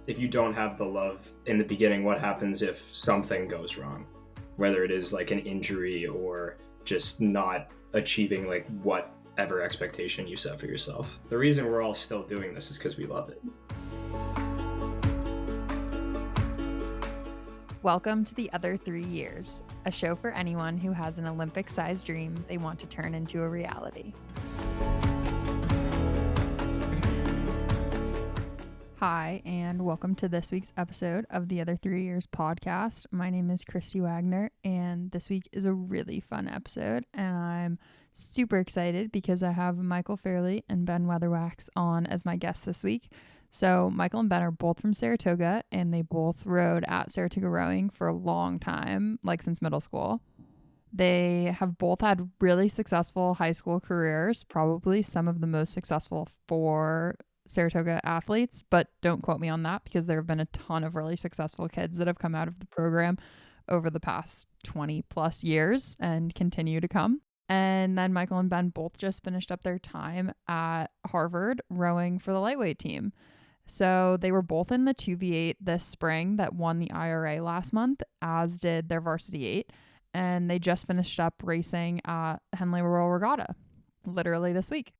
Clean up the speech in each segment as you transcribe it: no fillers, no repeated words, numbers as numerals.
if you don't have the love in the beginning, what happens if something goes wrong? Whether it is like an injury or just not achieving like whatever expectation you set for yourself. The reason we're all still doing this is because we love it. Welcome to The Other 3 Years, a show for anyone who has an Olympic-sized dream they want to turn into a reality. Hi, and welcome to this week's episode of The Other 3 Years podcast. My name is Kristi Wagner, and this week is a really fun episode, and I'm super excited because I have Michael Fairley and Ben Weatherwax on as my guests this week. So Michael and Ben are both from Saratoga, and they both rowed at Saratoga Rowing for a long time, like since middle school. They have both had really successful high school careers, probably some of the most successful for Saratoga athletes, but don't quote me on that because there have been a ton of really successful kids that have come out of the program over the past 20 plus years and continue to come. And then Michael and Ben both just finished up their time at Harvard rowing for the lightweight team. So they were both in the 2v8 this spring that won the IRA last month, as did their varsity 8. And they just finished up racing at Henley Royal Regatta, literally this week.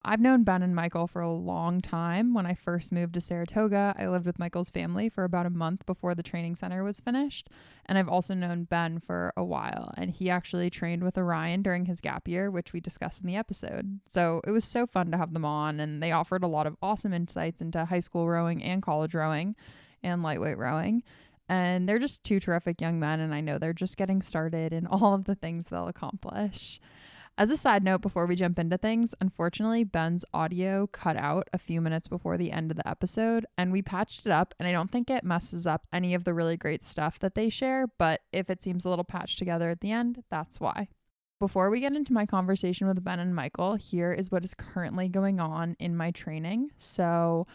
I've known Ben and Michael for a long time. When I first moved to Saratoga, I lived with Michael's family for about a month before the training center was finished. And I've also known Ben for a while. And he actually trained with Orion during his gap year, which we discussed in the episode. So it was so fun to have them on. And they offered a lot of awesome insights into high school rowing and college rowing and lightweight rowing. And they're just two terrific young men. And I know they're just getting started in all of the things they'll accomplish. As a side note, before we jump into things, unfortunately, Ben's audio cut out a few minutes before the end of the episode, and we patched it up, and I don't think it messes up any of the really great stuff that they share, but if it seems a little patched together at the end, that's why. Before we get into my conversation with Ben and Michael, here is what is currently going on in my training. So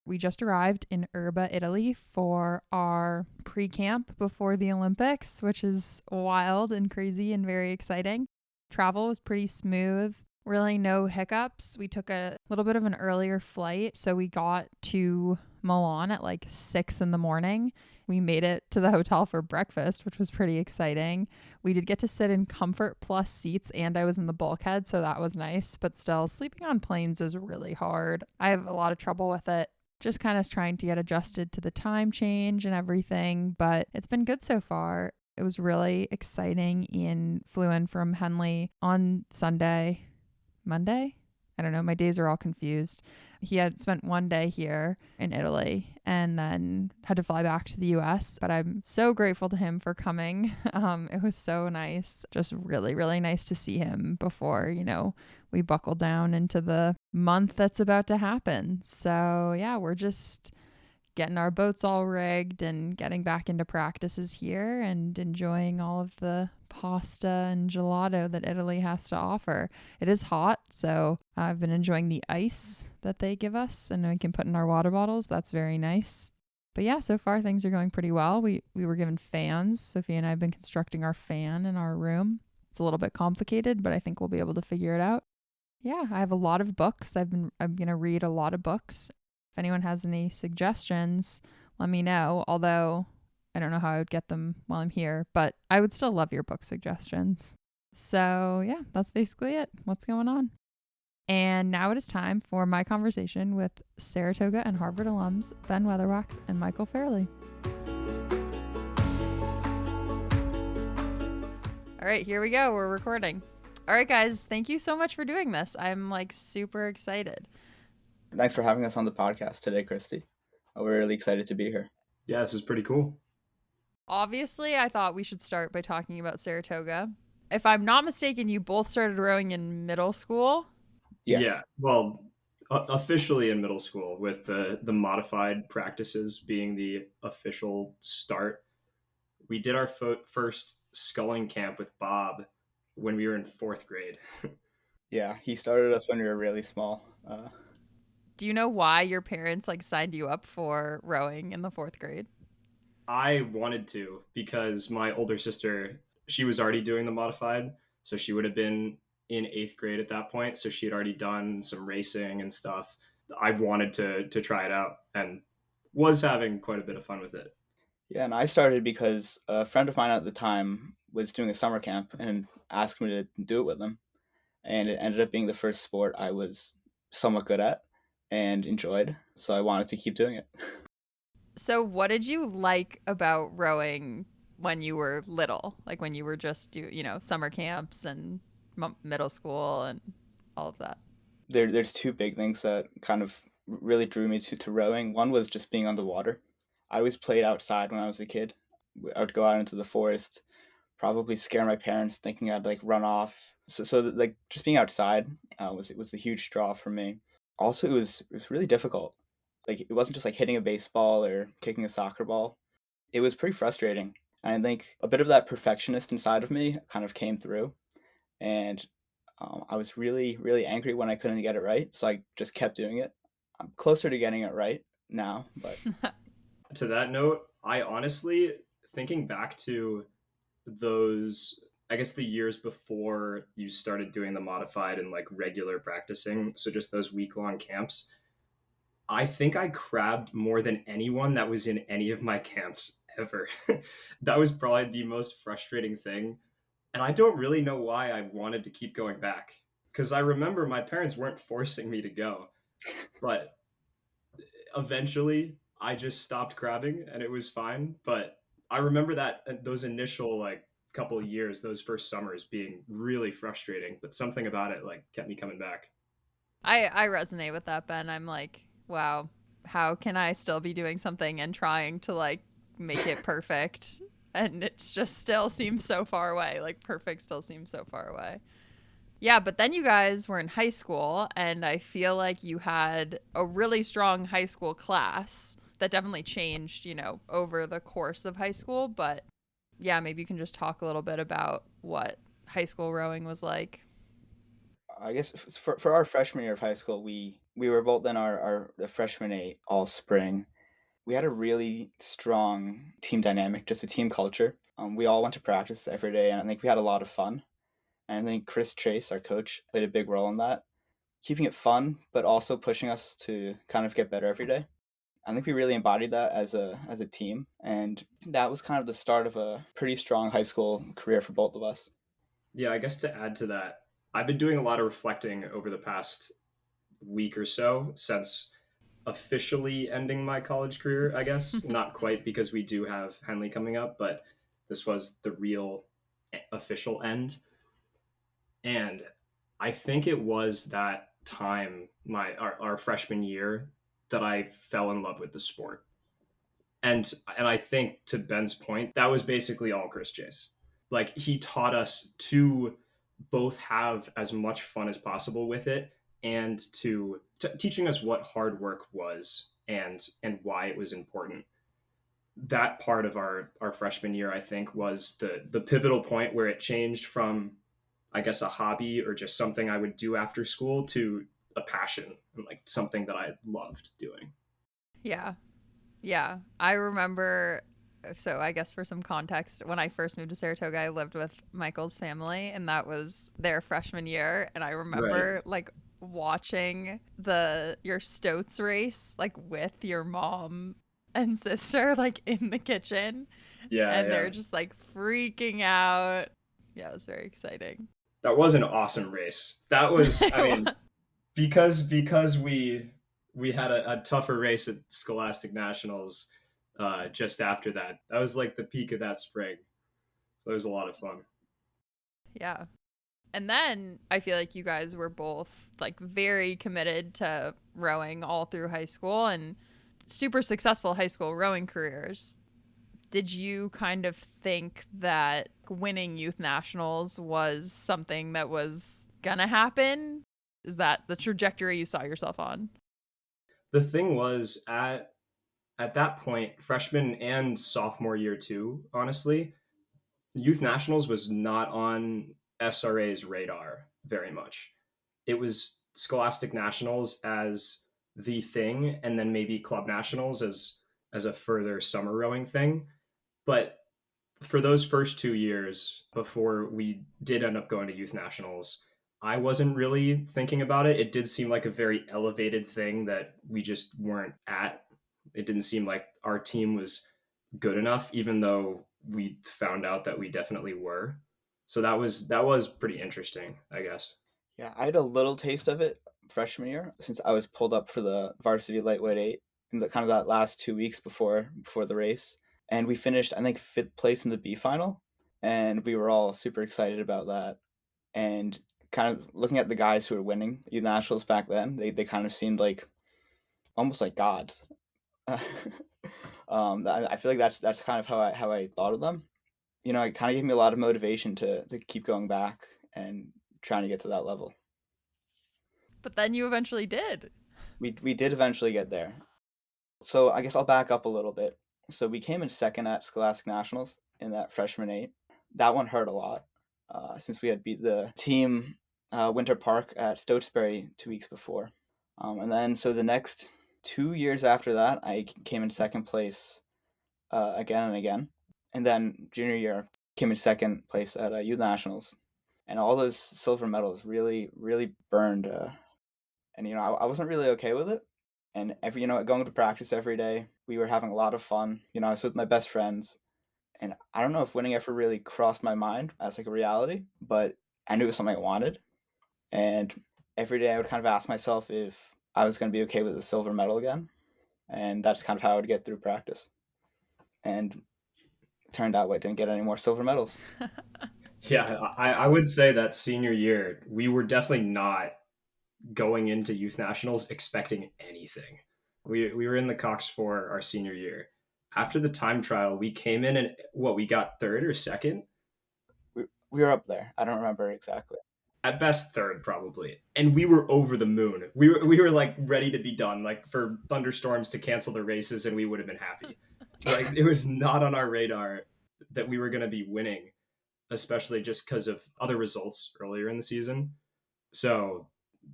we just arrived in Erba, Italy for our pre-camp before the Olympics, which is wild and crazy and very exciting. Travel was pretty smooth, really no hiccups. We took a little bit of an earlier flight, so we got to Milan at like 6 in the morning. We made it to the hotel for breakfast, which was pretty exciting. We did get to sit in Comfort Plus seats, and I was in the bulkhead, so that was nice. But still, sleeping on planes is really hard. I have a lot of trouble with it. Just kind of trying to get adjusted to the time change and everything, but it's been good so far. It was really exciting. Flew in from Henley on Monday? I don't know. My days are all confused. He had spent one day here in Italy and then had to fly back to the US, but I'm so grateful to him for coming. It was so nice. Just really, really nice to see him before, we buckle down into the month that's about to happen. So yeah, we're just getting our boats all rigged and getting back into practices here and enjoying all of the pasta and gelato that Italy has to offer. It is hot, so I've been enjoying the ice that they give us and we can put in our water bottles. That's very nice. But yeah, so far things are going pretty well. We were given fans. Sophia and I have been constructing our fan in our room. It's a little bit complicated, but I think we'll be able to figure it out. Yeah, I have a lot of books. I'm going to read a lot of books. If anyone has any suggestions, let me know. Although I don't know how I would get them while I'm here, but I would still love your book suggestions. So yeah, that's basically it. What's going on? And now it is time for my conversation with Saratoga and Harvard alums, Ben Weatherwax and Michael Fairley. All right, here we go. We're recording. All right, guys, thank you so much for doing this. I'm super excited. Thanks for having us on the podcast today, Kristi. We're really excited to be here. Yeah, this is pretty cool. Obviously, I thought we should start by talking about Saratoga. If I'm not mistaken, you both started rowing in middle school? Yes. Yeah, well, officially in middle school, with the modified practices being the official start. We did our first sculling camp with Bob when we were in 4th grade. Yeah, he started us when we were really small. Do you know why your parents signed you up for rowing in the 4th grade? I wanted to because my older sister, she was already doing the modified, so she would have been in 8th grade at that point. So she had already done some racing and stuff. I wanted to try it out and was having quite a bit of fun with it. Yeah, and I started because a friend of mine at the time was doing a summer camp and asked me to do it with them. And it ended up being the first sport I was somewhat good at and enjoyed. So I wanted to keep doing it. So, what did you like about rowing when you were little? Like when you were just summer camps and middle school and all of that. There's two big things that kind of really drew me to rowing. One was just being on the water. I always played outside when I was a kid. I would go out into the forest, probably scare my parents thinking I'd like run off. Like just being outside was a huge draw for me. Also, it was really difficult. Like it wasn't just like hitting a baseball or kicking a soccer ball. It was pretty frustrating. And I think a bit of that perfectionist inside of me kind of came through, and I was really really angry when I couldn't get it right. So I just kept doing it. I'm closer to getting it right now, but To that note, I honestly, thinking back to those, I guess the years before you started doing the modified and like regular practicing, so just those week-long camps, I think I crabbed more than anyone that was in any of my camps ever. That was probably the most frustrating thing. And I don't really know why I wanted to keep going back. Because I remember my parents weren't forcing me to go. But eventually I just stopped crabbing and it was fine. But I remember that those initial like couple of years, those first summers being really frustrating. But something about it like kept me coming back. I resonate with that, Ben. I'm like, wow, how can I still be doing something and trying to like make it perfect? And it just still seems so far away. Like perfect still seems so far away. Yeah, but then you guys were in high school, and I feel like you had a really strong high school class that definitely changed, over the course of high school. But yeah, maybe you can just talk a little bit about what high school rowing was like. I guess for our freshman year of high school, we were both in our the freshman eight all spring. We had a really strong team dynamic, just a team culture. We all went to practice every day, and I think we had a lot of fun. And I think Chris Chase, our coach, played a big role in that, keeping it fun, but also pushing us to kind of get better every day. I think we really embodied that as a team, and that was kind of the start of a pretty strong high school career for both of us. Yeah, I guess to add to that, I've been doing a lot of reflecting over the past week or so since officially ending my college career, I guess. Not quite because we do have Henley coming up, but this was the real official end. And I think it was that time, our freshman year, that I fell in love with the sport. And I think to Ben's point, that was basically all Chris Chase. Like he taught us to both have as much fun as possible with it and to teaching us what hard work was and why it was important. That part of our freshman year, I think, was the pivotal point where it changed from, I guess, a hobby or just something I would do after school to a passion and like something that I loved doing. Yeah. Yeah. I remember. So, I guess for some context, when I first moved to Saratoga, I lived with Michael's family, and that was their freshman year. And I Right. remember like watching your Stoats race like with your mom and sister like in the kitchen, Yeah, and yeah. they're just like freaking out. Yeah, it was very exciting. That was an awesome race. That was, I It mean, because we had a tougher race at Scholastic Nationals just after that. That was like the peak of that spring. So it was a lot of fun. Yeah. And then I feel like you guys were both like very committed to rowing all through high school and super successful high school rowing careers. Did you kind of think that winning youth nationals was something that was gonna happen? Is that the trajectory you saw yourself on? The thing was at that point, freshman and sophomore year too, honestly, youth nationals was not on SRA's radar very much. It was Scholastic Nationals as the thing, and then maybe Club Nationals as a further summer rowing thing. But for those first 2 years before we did end up going to youth nationals, I wasn't really thinking about it. It did seem like a very elevated thing that we just weren't at. It didn't seem like our team was good enough, even though we found out that we definitely were. So that was pretty interesting, I guess. Yeah, I had a little taste of it freshman year since I was pulled up for the varsity lightweight eight in the kind of that last 2 weeks before the race, and we finished I think fifth place in the B final, and we were all super excited about that. And kind of looking at the guys who were winning youth nationals back then, they kind of seemed like almost like gods. I feel like that's kind of how I thought of them. It kind of gave me a lot of motivation to keep going back and trying to get to that level. But then you eventually did. We did eventually get there. So I guess I'll back up a little bit. So we came in second at Scholastic Nationals in that freshman eight. That one hurt a lot since we had beat the team Winter Park at Stotesbury 2 weeks before. And then so the next 2 years after that, I came in second place again and again. And then junior year, came in second place at youth nationals. And all those silver medals really, really burned. And I wasn't really okay with it. And going to practice every day, we were having a lot of fun. I was with my best friends, and I don't know if winning ever really crossed my mind as like a reality, but I knew it was something I wanted. And every day I would kind of ask myself if I was going to be okay with a silver medal again, and that's kind of how I would get through practice. And it turned out I didn't get any more silver medals. Yeah, I would say that senior year, we were definitely not going into youth nationals expecting anything. We were in the Cox for our senior year. After the time trial, we came in and we got third or second? We were up there. I don't remember exactly. At best third probably, and we were over the moon. We were like ready to be done, like for thunderstorms to cancel the races, and we would have been happy. Like it was not on our radar that we were going to be winning, especially just because of other results earlier in the season. So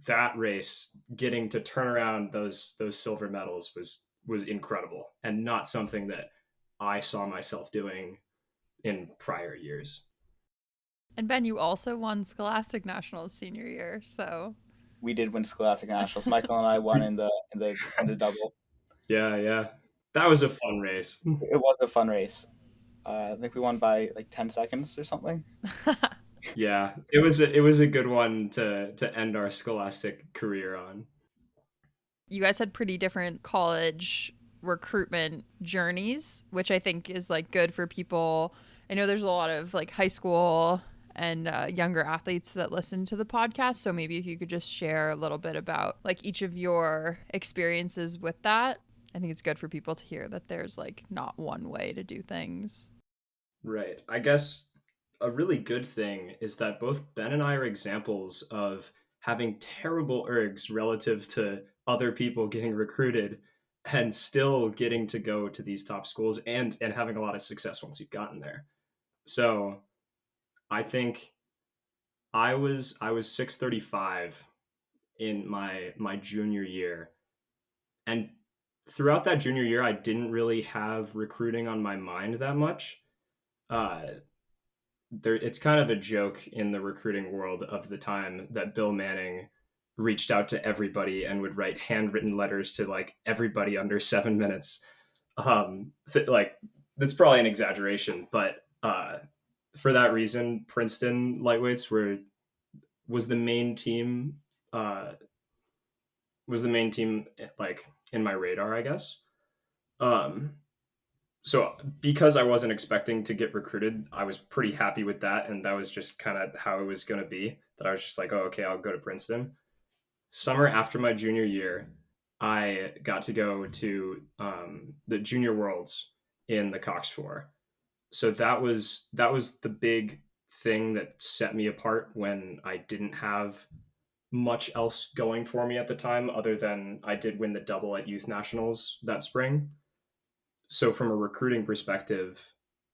that race, getting to turn around those silver medals was incredible, and not something that I saw myself doing in prior years. And Ben, you also won Scholastic Nationals senior year, so We did win Scholastic Nationals. Michael and I won in the double. Yeah, that was a fun race. It was a fun race. I think we won by like 10 seconds or something. Yeah, it was a good one to end our scholastic career on. you guys had pretty different college recruitment journeys, which I think is like good for people. I know there's a lot of like high school and younger athletes that listen to the podcast. So maybe if you could just share a little bit about like each of your experiences with that. I think it's good for people to hear that there's like not one way to do things. Right. I guess a really good thing is that both Ben and I are examples of having terrible ergs relative to other people getting recruited and still getting to go to these top schools and having a lot of success once you've gotten there. So I think I was 635 in my junior year, and throughout that junior year I didn't really have recruiting on my mind that much. Uh, it's kind of a joke in the recruiting world of the time that Bill Manning reached out to everybody and would write handwritten letters to like everybody under 7 minutes. Like that's probably an exaggeration, but for that reason, Princeton lightweights was the main team. Was the main team like in my radar, I guess. Um, so because I wasn't expecting to get recruited, I was pretty happy with that, and that was just kind of how it was going to be. That I was just like, oh, okay, I'll go to Princeton. Summer after my junior year, I got to go to the Junior Worlds in the Cox Four. So that was the big thing that set me apart when I didn't have much else going for me at the time, other than I did win the double at youth nationals that spring. So from a recruiting perspective,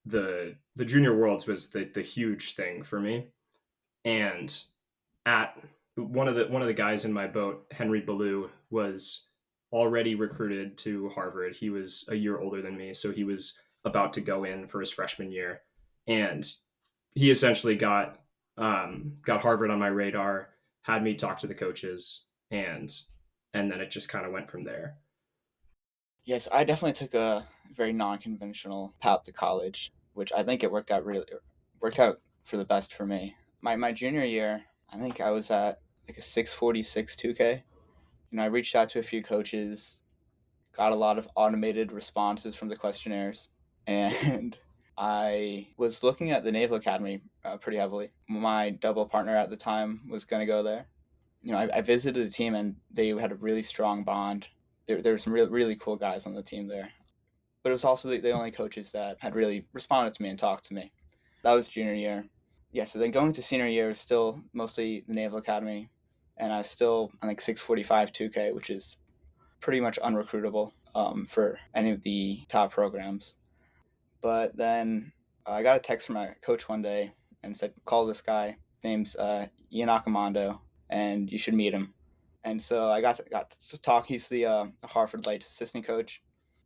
the junior worlds was the huge thing for me. And at one of the guys in my boat, Henry Ballou, was already recruited to Harvard. He was a year older than me, so he was about to go in for his freshman year, and he essentially got Harvard on my radar. had me talk to the coaches, and then it just kind of went from there. Yes, I definitely took a very non-conventional path to college, which I think it worked out for the best for me. My junior year, I think I was at like a 646 2K. I reached out to a few coaches, got a lot of automated responses from the questionnaires, and I was looking at the Naval Academy pretty heavily. My double partner at the time was going to go there. I visited the team, and they had a really strong bond. There were some really cool guys on the team there. But it was also the only coaches that had really responded to me and talked to me. That was junior year. Yeah, so then going to senior year was still mostly the Naval Academy, and I was still on like 645 2K, which is pretty much unrecruitable for any of the top programs. But then I got a text from my coach one day and said, call this guy. His name's Ian Accomando, and you should meet him. And so I got to talk. He's the Harvard Lights assistant coach.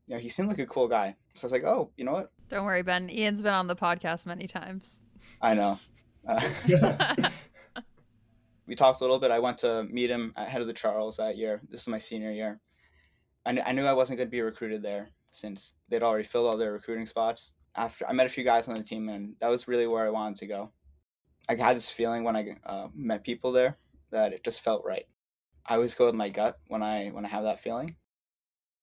He seemed like a cool guy. So I was like, oh, you know what? Don't worry, Ben. Ian's been on the podcast many times. I know. We talked a little bit. I went to meet him at Head of the Charles that year. This was my senior year. I knew I wasn't going to be recruited there since they'd already filled all their recruiting spots. After I met a few guys on the team, and that was really where I wanted to go. I had this feeling when I met people there that it just felt right. I always go with my gut when I have that feeling.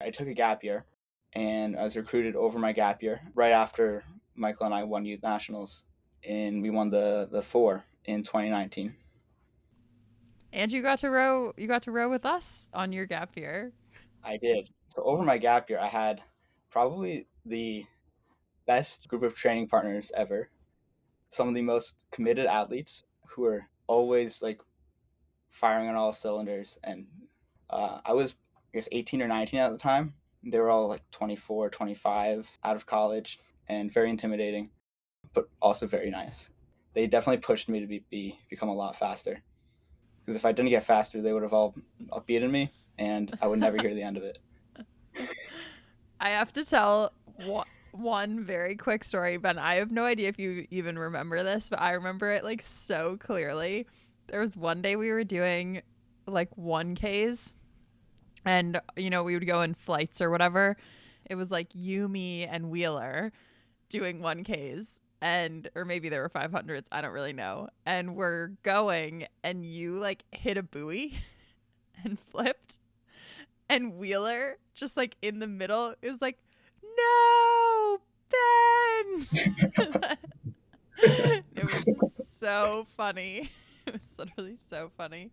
I took a gap year, and I was recruited over my gap year right after Michael and I won youth nationals, and we won the 4 in 2019. And you got to row. You got to row with us on your gap year. I did. So over my gap year, I had probably the best group of training partners ever. Some of the most committed athletes who were always like firing on all cylinders. And I was, I guess, 18 or 19 at the time. They were all like 24, 25 out of college, and very intimidating, but also very nice. They definitely pushed me to become a lot faster. Because if I didn't get faster, they would have all beaten me, and I would never hear the end of it. I have to tell one very quick story, Ben. I have no idea if you even remember this, but I remember it like so clearly. There was one day we were doing like 1Ks, and we would go in flights or whatever. It was like you, me, and Wheeler doing 1Ks, or maybe there were 500s. I don't really know. And we're going, and you like hit a buoy and flipped, and Wheeler just like in the middle is like, no, Ben. It was so funny. It was literally so funny.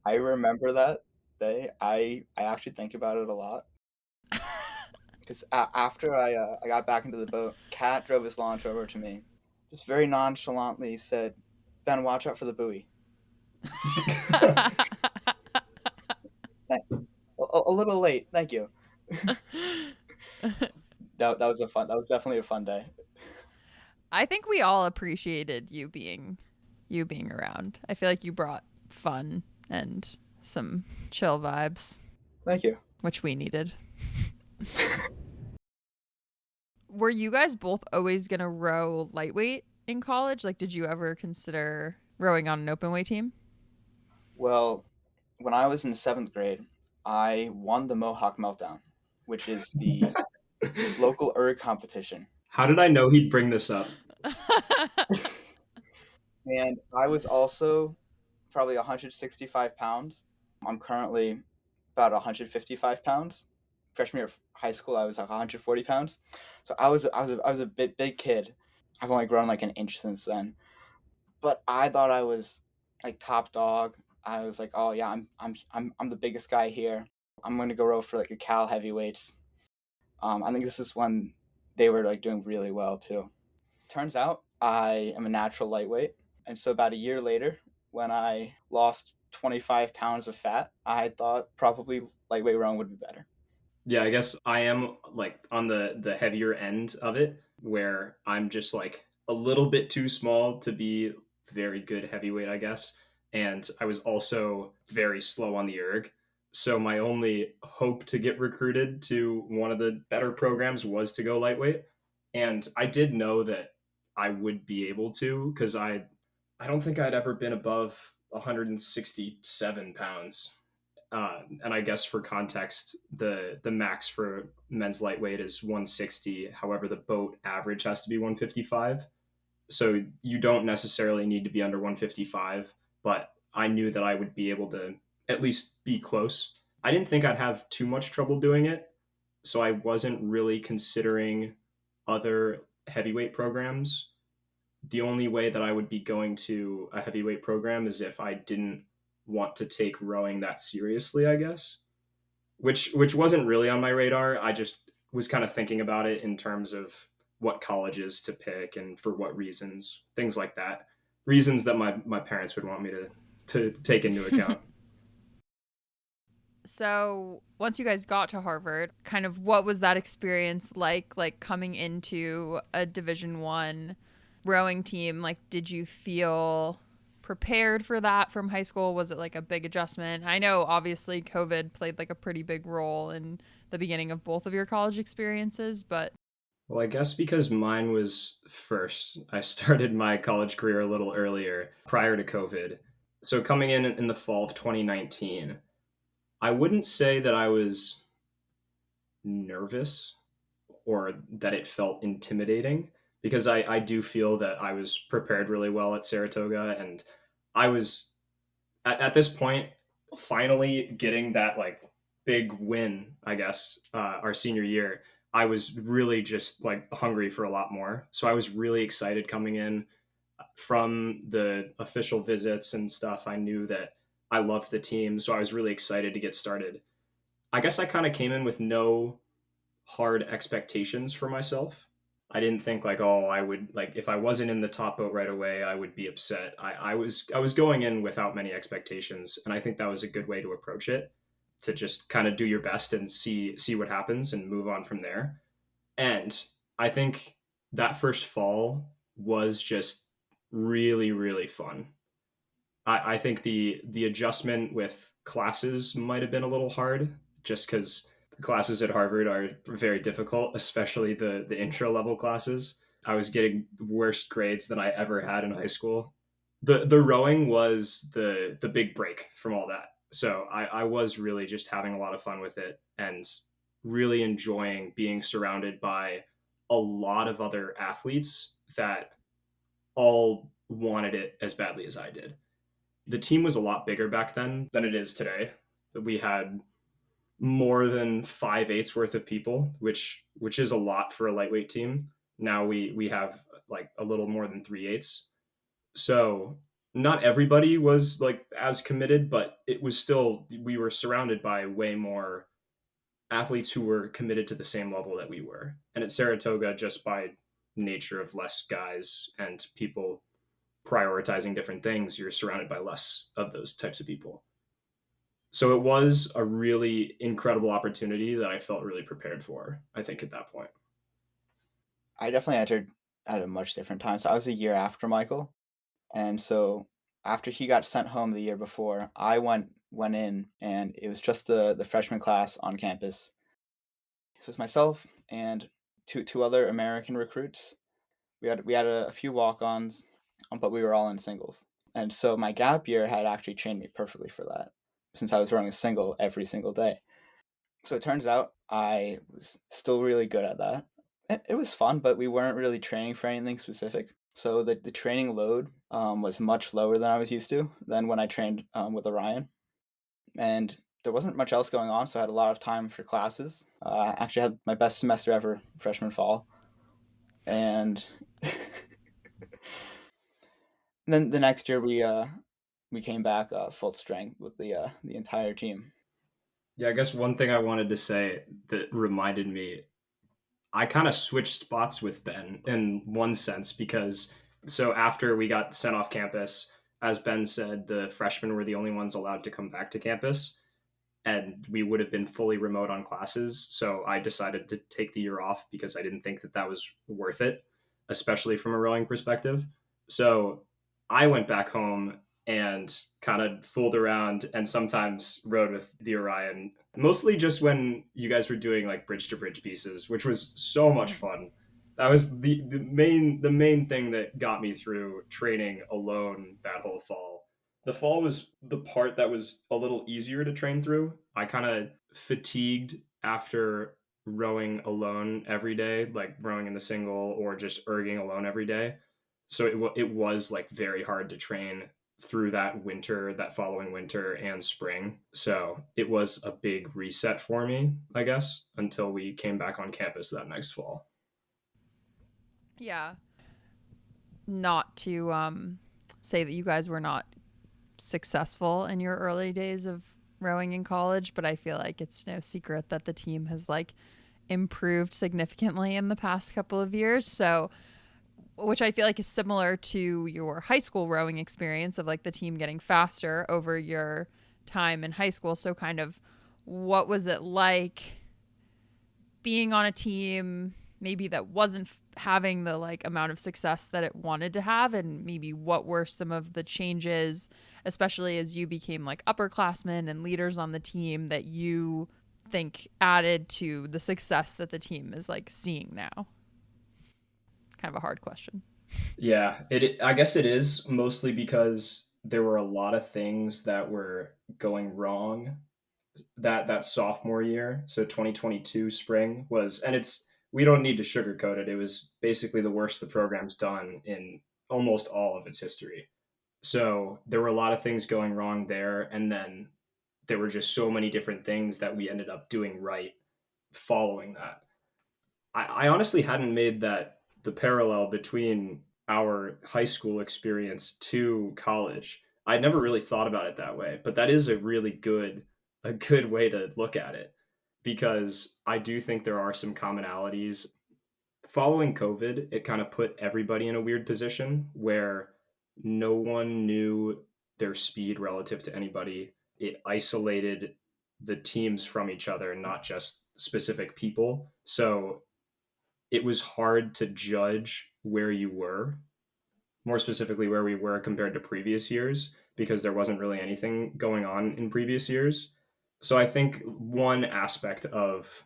I remember that day. I actually think about it a lot. Because after I got back into the boat, Kat drove his launch over to me, just very nonchalantly said, Ben, watch out for the buoy. A little late, thank you. That was definitely a fun day. I think we all appreciated you being around. I feel like you brought fun and some chill vibes. Thank you. Which we needed. Were you guys both always going to row lightweight in college? Like, did you ever consider rowing on an open weight team? Well, when I was in 7th grade, I won the Mohawk Meltdown, which is the local erg competition. How did I know he'd bring this up? And I was also probably 165 pounds. I'm currently about 155 pounds. Freshman year of high school, I was like 140 pounds. So I was a big kid. I've only grown like an inch since then. But I thought I was like top dog. I was like, oh yeah, I'm the biggest guy here. I'm gonna go row for like the Cal heavyweights. I think this is when they were like doing really well too. Turns out I am a natural lightweight, and so about a year later, when I lost 25 pounds of fat, I thought probably lightweight rowing would be better. Yeah, I guess I am like on the heavier end of it, where I'm just like a little bit too small to be very good heavyweight, I guess. And I was also very slow on the erg. So my only hope to get recruited to one of the better programs was to go lightweight. And I did know that I would be able to, because I don't think I'd ever been above 167 pounds. And I guess for context, the max for men's lightweight is 160. However, the boat average has to be 155. So you don't necessarily need to be under 155, but I knew that I would be able to at least be close. I didn't think I'd have too much trouble doing it, so I wasn't really considering other heavyweight programs. The only way that I would be going to a heavyweight program is if I didn't want to take rowing that seriously, I guess. Which wasn't really on my radar. I just was kind of thinking about it in terms of what colleges to pick and for what reasons, things like that. Reasons that my parents would want me to take into account. So once you guys got to Harvard, kind of what was that experience like coming into a Division 1 rowing team? Like, did you feel prepared for that from high school? Was it like a big adjustment? I know obviously COVID played like a pretty big role in the beginning of both of your college experiences, but Well, I guess because mine was first, I started my college career a little earlier prior to COVID. So coming in the fall of 2019, I wouldn't say that I was nervous or that it felt intimidating because I do feel that I was prepared really well at Saratoga, and I was at this point finally getting that like big win, I guess, our senior year. I was really just like hungry for a lot more. So I was really excited coming in from the official visits and stuff. I knew that I loved the team. So I was really excited to get started. I guess I kind of came in with no hard expectations for myself. I didn't think like, oh, I would like if I wasn't in the top boat right away, I would be upset. I was going in without many expectations, and I think that was a good way to approach it, to just kind of do your best and see what happens and move on from there. And I think that first fall was just really, really fun. I think the adjustment with classes might have been a little hard just because the classes at Harvard are very difficult, especially the intro level classes. I was getting worse grades than I ever had in high school. The rowing was the big break from all that. So I was really just having a lot of fun with it and really enjoying being surrounded by a lot of other athletes that all wanted it as badly as I did. The team was a lot bigger back then than it is today. We had more than 5/8 worth of people, which is a lot for a lightweight team. Now we have like a little more than 3/8. So not everybody was like as committed, but it was still, we were surrounded by way more athletes who were committed to the same level that we were. And at Saratoga, just by nature of less guys and people prioritizing different things, you're surrounded by less of those types of people. So it was a really incredible opportunity that I felt really prepared for, I think, at that point. I definitely entered at a much different time. So I was a year after Michael, and so after he got sent home the year before, I went in, and it was just the freshman class on campus. So it was myself and two other American recruits. We had a few walk-ons, but we were all in singles. And so my gap year had actually trained me perfectly for that, since I was running a single every single day. So it turns out I was still really good at that. It was fun, but we weren't really training for anything specific. So the training load was much lower than I was used to than when I trained with Orion. And there wasn't much else going on, so I had a lot of time for classes. I actually had my best semester ever, freshman fall. And then the next year we came back full strength with the entire team. Yeah, I guess one thing I wanted to say that reminded me, I kind of switched spots with Ben in one sense because so after we got sent off campus, as Ben said, the freshmen were the only ones allowed to come back to campus, and we would have been fully remote on classes. So I decided to take the year off because I didn't think that that was worth it, especially from a rowing perspective. So I went back home and kind of fooled around and sometimes rode with the Orion, mostly just when you guys were doing like bridge to bridge pieces, which was so much fun. That was the main thing that got me through training alone that whole fall. The fall was the part that was a little easier to train through. I kind of fatigued after rowing alone every day, like rowing in the single or just erging alone every day. So it was like very hard to train through that winter, that following winter and spring. So it was a big reset for me, I guess, until we came back on campus that next fall. Yeah. Not to say that you guys were not successful in your early days of rowing in college, but I feel like it's no secret that the team has like improved significantly in the past couple of years. So, which I feel like is similar to your high school rowing experience of like the team getting faster over your time in high school. So, kind of what was it like being on a team maybe that wasn't having the like amount of success that it wanted to have, and maybe what were some of the changes, especially as you became like upperclassmen and leaders on the team, that you think added to the success that the team is like seeing now? Kind of a hard question. Yeah, I guess it is mostly because there were a lot of things that were going wrong that sophomore year. So 2022 spring was, and it's we don't need to sugarcoat it. It was basically the worst the program's done in almost all of its history. So there were a lot of things going wrong there, and then there were just so many different things that we ended up doing right following that. I honestly hadn't made that the parallel between our high school experience to college. I'd never really thought about it that way, but that is a good way to look at it, because I do think there are some commonalities. Following COVID, it kind of put everybody in a weird position where no one knew their speed relative to anybody. It isolated the teams from each other, not just specific people. So it was hard to judge where you were, more specifically where we were compared to previous years, because there wasn't really anything going on in previous years. So I think one aspect of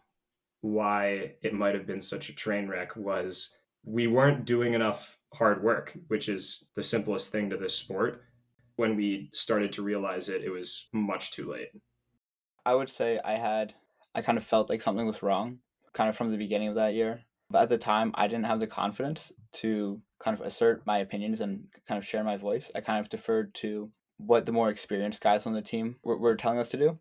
why it might have been such a train wreck was we weren't doing enough hard work, which is the simplest thing to this sport. When we started to realize it, it was much too late. I would say I kind of felt like something was wrong, kind of from the beginning of that year. But at the time, I didn't have the confidence to kind of assert my opinions and kind of share my voice. I kind of deferred to what the more experienced guys on the team were telling us to do.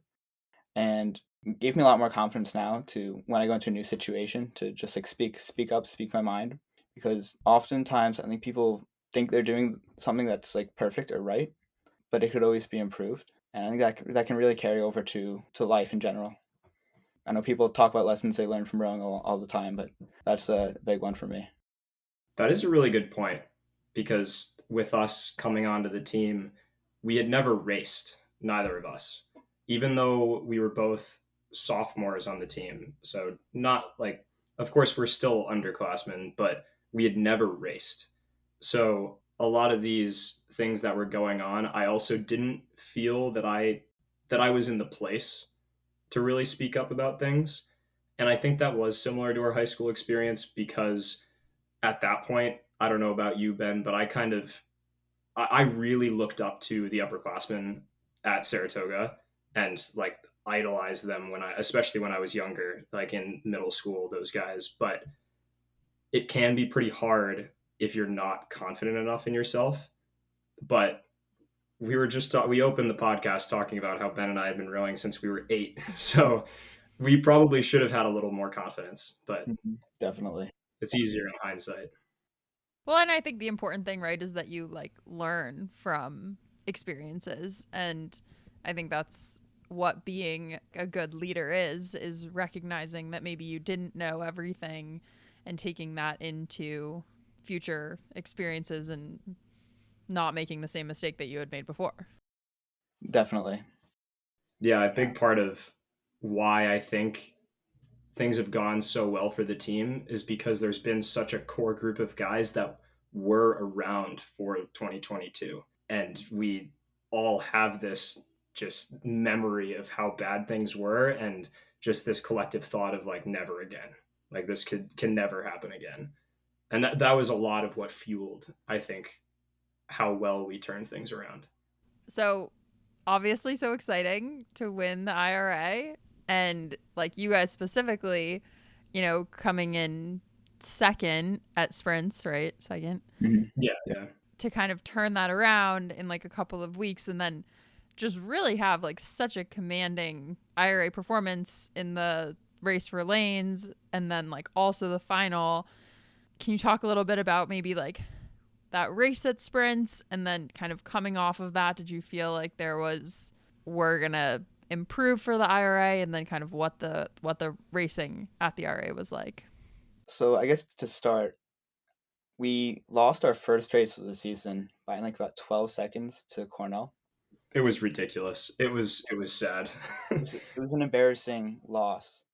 And gave me a lot more confidence now to when I go into a new situation to just like speak up, speak my mind. Because oftentimes I think people think they're doing something that's like perfect or right, but it could always be improved. And I think that can really carry over to life in general. I know people talk about lessons they learn from rowing all the time, but that's a big one for me. That is a really good point, because with us coming onto the team, we had never raced, neither of us, even though we were both sophomores on the team. So, not like, of course, we're still underclassmen, but we had never raced. So, a lot of these things that were going on, I also didn't feel that I was in the place to really speak up about things. And I think that was similar to our high school experience, because at that point, I don't know about you, Ben, but I really looked up to the upperclassmen at Saratoga and like idolized them especially when I was younger, like in middle school, those guys. But it can be pretty hard if you're not confident enough in yourself. But we opened the podcast talking about how Ben and I had been rowing since we were 8. So we probably should have had a little more confidence, but Definitely. it's easier in hindsight. Well, and I think the important thing, right, is that you like learn from experiences. And I think that's what being a good leader is recognizing that maybe you didn't know everything and taking that into future experiences and not making the same mistake that you had made before. Definitely. Yeah, a big part of why I think things have gone so well for the team is because there's been such a core group of guys that were around for 2022. And we all have this just memory of how bad things were, and just this collective thought of like never again. Like this can never happen again. And that was a lot of what fueled, I think, how well we turned things around. So obviously so exciting to win the IRA, and like you guys specifically, coming in second at sprints, right? Second. Yeah. To kind of turn that around in like a couple of weeks and then just really have like such a commanding IRA performance in the race for lanes and then like also the final. Can you talk a little bit about maybe like that race at sprints and then kind of coming off of that, did you feel like we're gonna improve for the IRA, and then kind of what the racing at the IRA was like? So I guess to start, we lost our first race of the season by like about 12 seconds to Cornell. It was ridiculous. It was sad. It was an embarrassing loss.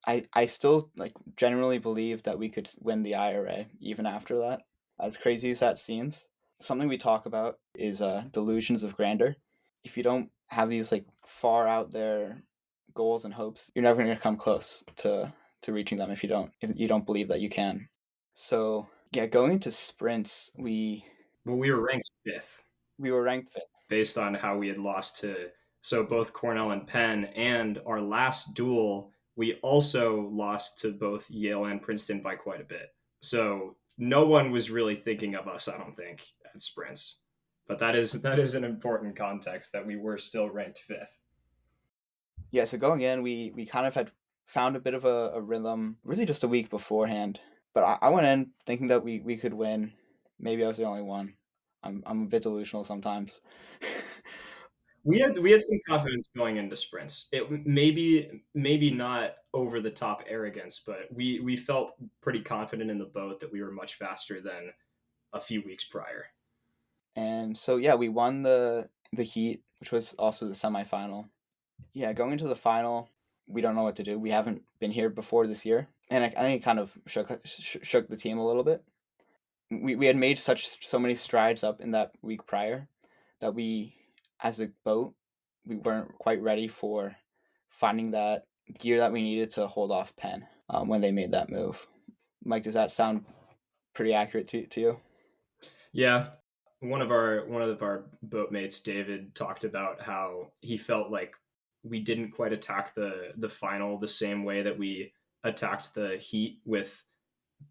I still like generally believe that we could win the IRA even after that, as crazy as that seems. Something we talk about is delusions of grandeur. If you don't have these like far out there goals and hopes, you're never going to come close to reaching them if you don't believe that you can. So yeah, going into sprints, we were ranked fifth were ranked fifth. based on how we had lost to both Cornell and Penn, and our last duel we also lost to both Yale and Princeton by quite a bit. So no one was really thinking of us, I don't think, at sprints. But that is an important context that we were still ranked fifth. Yeah, so going in, we kind of had found a bit of a rhythm really just a week beforehand. But I went in thinking that we could win. Maybe I was the only one. I'm a bit delusional sometimes. We had some confidence going into sprints. It maybe not over the top arrogance, but we felt pretty confident in the boat that we were much faster than a few weeks prior. And so yeah, we won the heat, which was also the semifinal. Yeah, going into the final, we don't know what to do. We haven't been here before this year, and I think it kind of shook the team a little bit. We had made so many strides up in that week prior that we, as a boat, we weren't quite ready for finding that gear that we needed to hold off Penn when they made that move. Mike, does that sound pretty accurate to you? Yeah, one of our boatmates, David, talked about how he felt like we didn't quite attack the final the same way that we attacked the heat with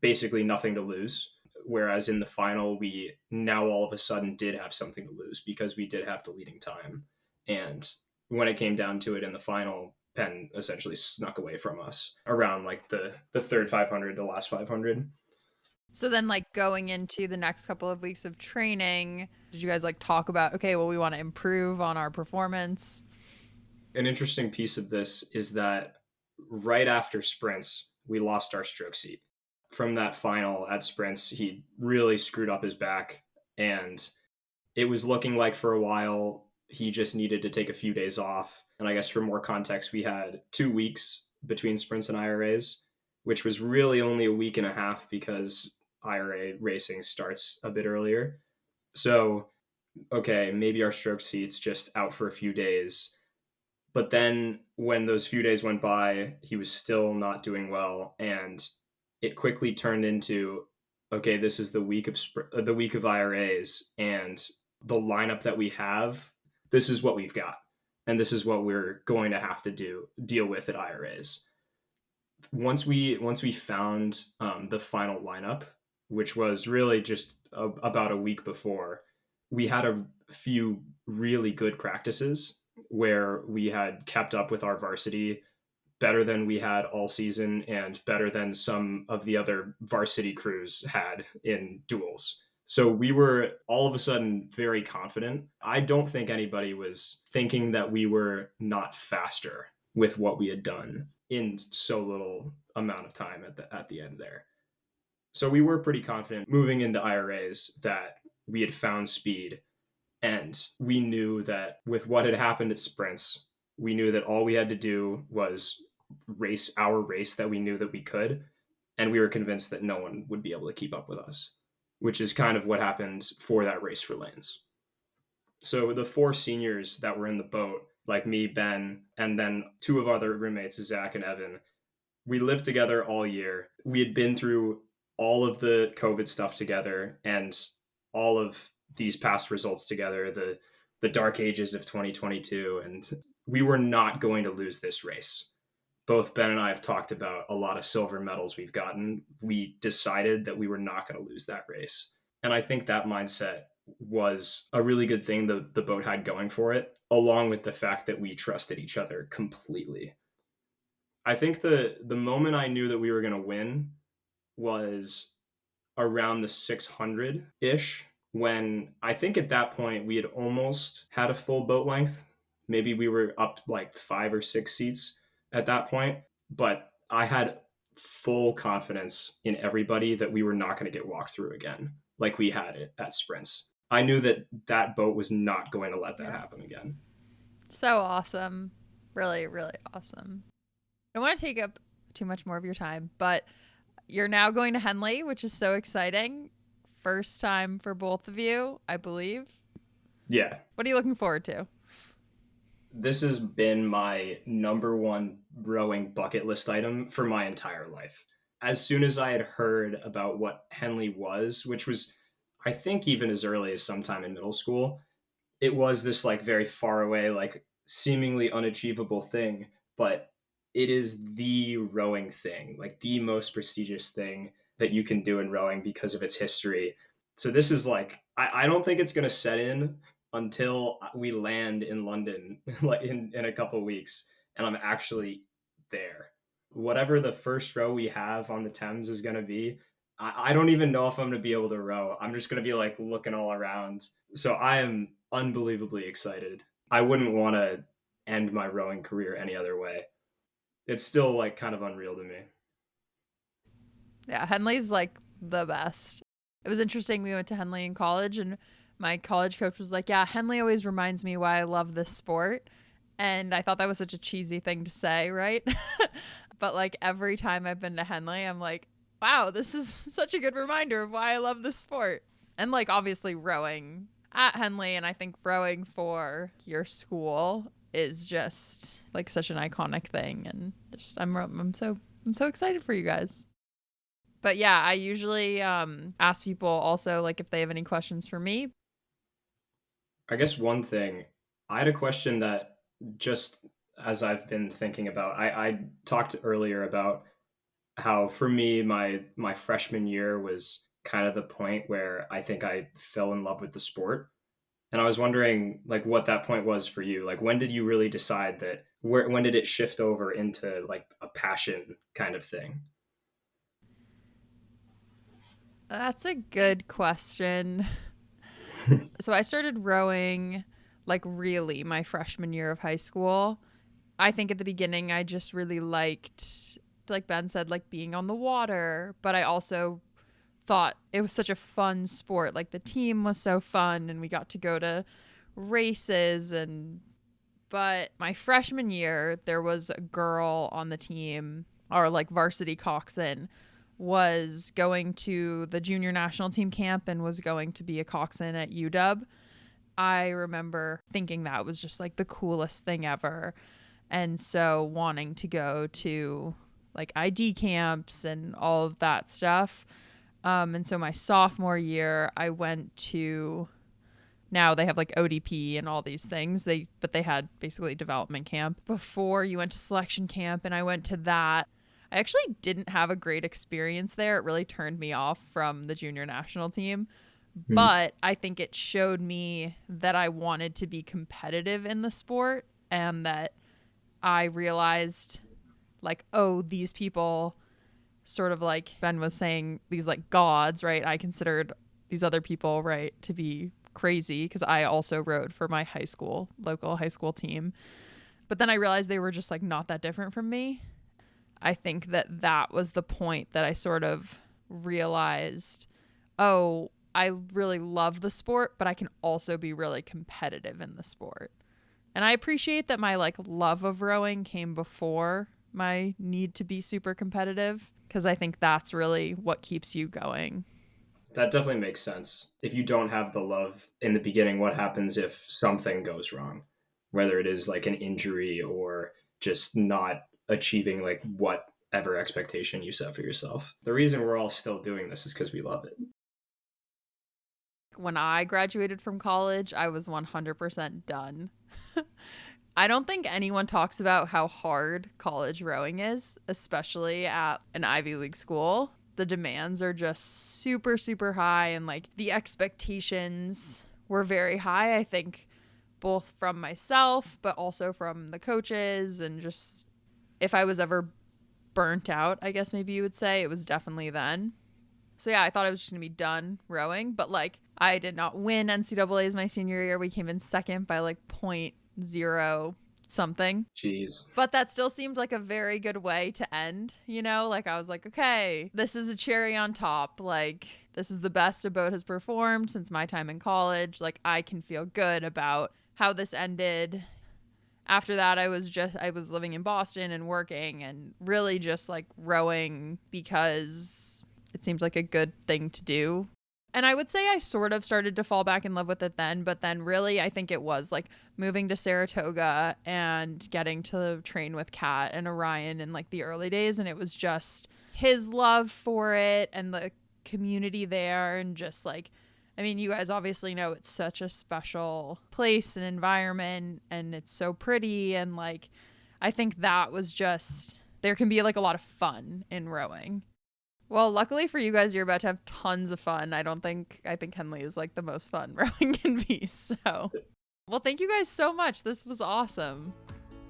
basically nothing to lose. Whereas in the final, we now all of a sudden did have something to lose because we did have the leading time. And when it came down to it in the final, Penn essentially snuck away from us around like the third 500 to last 500. So then like going into the next couple of weeks of training, did you guys like talk about, okay, well, we want to improve on our performance? An interesting piece of this is that right after sprints, we lost our stroke seat. From that final at sprints, he really screwed up his back, and it was looking like for a while he just needed to take a few days off. And I guess for more context, we had 2 weeks between sprints and IRAs, which was really only a week and a half because IRA racing starts a bit earlier. So, okay, maybe our stroke seat's just out for a few days. But then when those few days went by, he was still not doing well, and it quickly turned into, okay, this is the week of IRAs, and the lineup that we have, this is what we've got, and this is what we're going to have to deal with at IRAs. Once we found the final lineup, which was really just about a week before, we had a few really good practices where we had kept up with our varsity better than we had all season and better than some of the other varsity crews had in duels. So we were all of a sudden very confident. I don't think anybody was thinking that we were not faster with what we had done in so little amount of time at the end there. So we were pretty confident moving into IRAs that we had found speed. And we knew that with what had happened at sprints, we knew that all we had to do was race our race that we knew that we could. And we were convinced that no one would be able to keep up with us, which is kind of what happened for that race for lanes. So the 4 seniors that were in the boat, like me, Ben, and then 2 of our other roommates, Zach and Evan, we lived together all year. We had been through all of the COVID stuff together and all of these past results together, the the dark ages of 2022, and we were not going to lose this race. Both Ben and I have talked about a lot of silver medals we've gotten. We decided that we were not going to lose that race. And I think that mindset was a really good thing the boat had going for it, along with the fact that we trusted each other completely. I think the moment I knew that we were going to win was around the 600-ish, when I think at that point we had almost had a full boat length. Maybe we were up like 5 or 6 seats at that point, but I had full confidence in everybody that we were not going to get walked through again like we had it at sprints. I knew that that boat was not going to let that happen again. So awesome. Really, really awesome. I don't want to take up too much more of your time, but you're now going to Henley, which is so exciting. First time for both of you, I believe. Yeah. What are you looking forward to? This has been my number one rowing bucket list item for my entire life. As soon as I had heard about what Henley was, which was, I think, even as early as sometime in middle school, it was this like very far away, like seemingly unachievable thing, but it is the rowing thing, like the most prestigious thing that you can do in rowing because of its history. So this is like, I don't think it's going to set in until we land in London like in a couple of weeks and I'm actually there. Whatever the first row we have on the Thames is going to be, I don't even know if I'm going to be able to row. I'm just going to be like looking all around. So I am unbelievably excited. I wouldn't want to end my rowing career any other way. It's still like kind of unreal to me. Yeah, Henley's like the best. It was interesting. We went to Henley in college and my college coach was like, yeah, Henley always reminds me why I love this sport. And I thought that was such a cheesy thing to say, right? But like every time I've been to Henley, I'm like, wow, this is such a good reminder of why I love this sport. And like obviously rowing at Henley, and I think rowing for your school is just like such an iconic thing. And just I'm so excited for you guys. But yeah, I usually ask people also like if they have any questions for me. I guess one thing, I had a question that just as I've been thinking about, I talked earlier about how for me, my freshman year was kind of the point where I think I fell in love with the sport. And I was wondering like what that point was for you. Like when did you really decide that when did it shift over into like a passion kind of thing? That's a good question. So I started rowing like really my freshman year of high school. I think at the beginning I just really liked, like Ben said, like being on the water, but I also thought it was such a fun sport. Like the team was so fun and we got to go to races but my freshman year there was a girl on the team, our like varsity coxswain was going to the junior national team camp and was going to be a coxswain at UW. I remember thinking that was just like the coolest thing ever. And so wanting to go to like ID camps and all of that stuff. And so my sophomore year, I went to, now they have like ODP and all these things. But they had basically development camp before you went to selection camp. And I went to that. I actually didn't have a great experience there. It really turned me off from the junior national team. But I think it showed me that I wanted to be competitive in the sport and that I realized like, oh, these people sort of like Ben was saying, these like gods, right? I considered these other people, right, to be crazy because I also rowed for my local high school team. But then I realized they were just like not that different from me. I think that was the point that I sort of realized, oh, I really love the sport, but I can also be really competitive in the sport. And I appreciate that my like love of rowing came before my need to be super competitive because I think that's really what keeps you going. That definitely makes sense. If you don't have the love in the beginning, what happens if something goes wrong? Whether it is like an injury or just not achieving like whatever expectation you set for yourself. The reason we're all still doing this is because we love it. When I graduated from college, I was 100% done. I don't think anyone talks about how hard college rowing is, especially at an Ivy League school. The demands are just super, super high, and like the expectations were very high, I think, both from myself, but also from the coaches. And just if I was ever burnt out, I guess maybe you would say, it was definitely then. So yeah, I thought I was just gonna be done rowing, but like I did not win NCAAs my senior year. We came in second by like 0.0 something. Jeez. But that still seemed like a very good way to end, you know? Like I was like, okay, this is a cherry on top. Like this is the best a boat has performed since my time in college. Like I can feel good about how this ended. After that, I was living in Boston and working and really just like rowing because it seemed like a good thing to do. And I would say I sort of started to fall back in love with it then, but then really I think it was like moving to Saratoga and getting to train with Kat and Orion in like the early days. And it was just his love for it and the community there, and just like, I mean, you guys obviously know it's such a special place and environment, and it's so pretty. And like, I think that was just, there can be like a lot of fun in rowing. Well, luckily for you guys, you're about to have tons of fun. I think Henley is like the most fun rowing can be. So, well, thank you guys so much. This was awesome.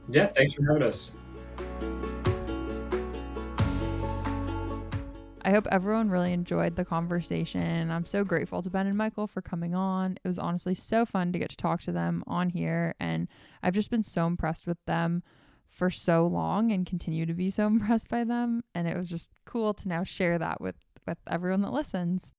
Yeah, thanks for having us. I hope everyone really enjoyed the conversation. I'm so grateful to Ben and Michael for coming on. It was honestly so fun to get to talk to them on here, and I've just been so impressed with them for so long and continue to be so impressed by them. And it was just cool to now share that with everyone that listens.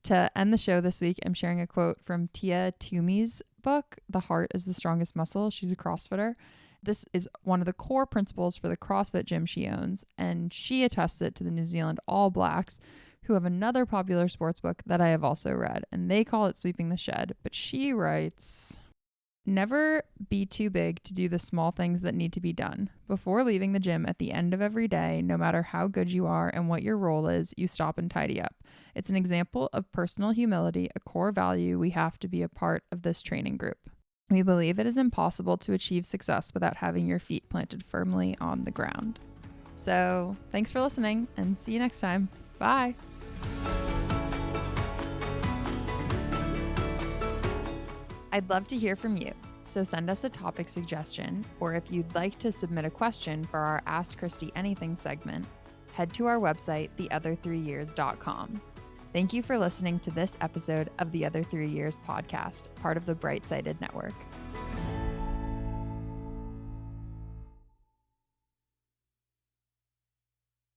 To end the show this week, I'm sharing a quote from Tia Toomey's book, The Heart is the Strongest Muscle. She's a CrossFitter. This is one of the core principles for the CrossFit gym she owns, and she attests it to the New Zealand All Blacks, who have another popular sports book that I have also read, and they call it Sweeping the Shed. But she writes, never be too big to do the small things that need to be done. Before leaving the gym at the end of every day, no matter how good you are and what your role is, you stop and tidy up. It's an example of personal humility, a core value we have to be a part of this training group. We believe it is impossible to achieve success without having your feet planted firmly on the ground. So thanks for listening, and see you next time. Bye. I'd love to hear from you, so send us a topic suggestion, or if you'd like to submit a question for our Ask Kristi Anything segment, head to our website, theother3years.com. Thank you for listening to this episode of the Other 3 Years podcast, part of the Bright Sided Network.